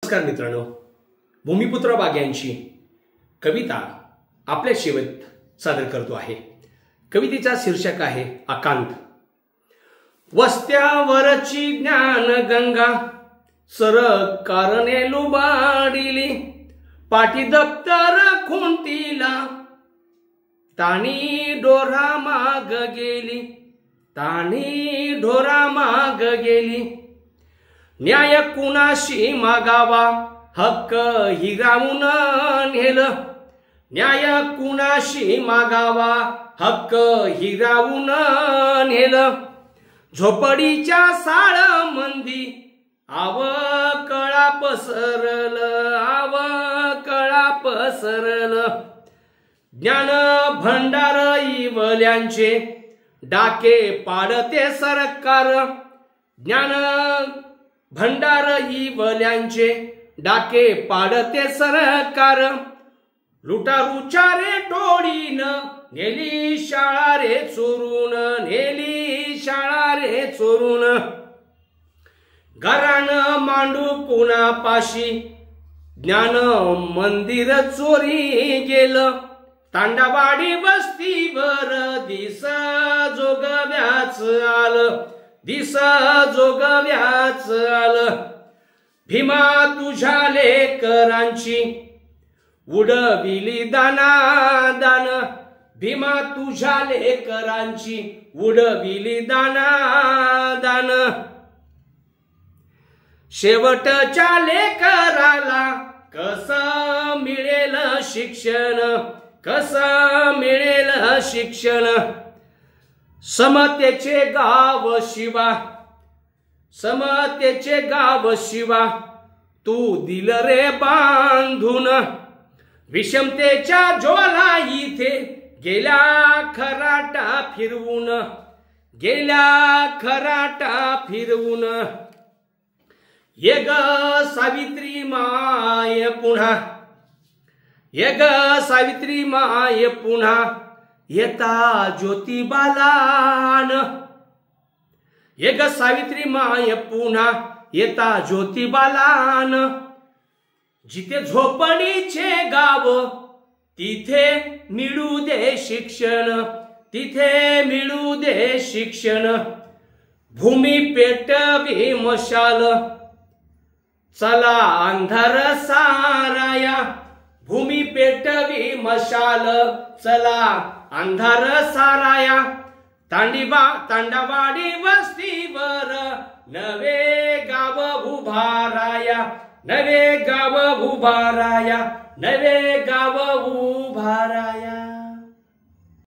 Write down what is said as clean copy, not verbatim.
नमस्कार मित्रांनो, भूमिपुत्र बाग्यांची कविता आपल्या शेवट सादर करतो आहे। कवितेचा शीर्षक आहे आकांत। वस्त्यावरची ज्ञान गंगा सरकारने लुबाडिली, पाठी दप्तर खुंटीला ताणी ढोरा माग गेली, ताणी ढोरा माग गेली। न्याय कुणाशी मागावा हक्क हिरावून नेलं, न्याय कुणाशी मागावा हक्क हिरावून नेलं। झोपडीच्या साळमंदी आव कळा पसरलं, आव कळा पसरलं। ज्ञान भंडार इवल्यांचे डाके पाडते सरकार, ज्ञान भंडार इवल्यांचे डाके पाडते सरकार। लुटारूच्या रे टोळीनं नेली शाळा रे चोरून, नेली शाळा रे चोरून। घरान मांडू कुणापाशी ज्ञान मंदिर चोरी गेलं, तांडावाडी वस्तीवर दिस जोगव्याच आलं, दिस जोगव्याच आलं। भीमा तुझ्या लेकरांची उडविली दाना दान, भीमा तुझ्या लेकरांची उडविली दाना दान। शेवटच्या लेकराला कसं मिळेल शिक्षण, कसं मिळेल शिक्षण। समतेचे गाव शिवा, समतेचे गाव शिवा तू दिल रे बांधून। विषमतेच्या ज्वाला इथे गेल्या खराटा फिरवून, गेल्या खराटा फिरवून। ये ग सावित्री माय पुन्हा, ये ग सावित्री माय पुन्हा येता ज्योतिबालान, ये ग सावित्री माय पुन्हा येता ज्योतिबालान। जिथे झोपडीचे गाव तिथे मिळू दे शिक्षण, तिथे मिळू दे शिक्षण। भूमी पेटवी मशाल चला अंधार साराया, भूमी पेटवी मशाल चला अंधार साराया। तांडावाडी वस्तीवर नवे गाव उभाराया, नवे गाव उभाराया, नवे गाव उभाराया।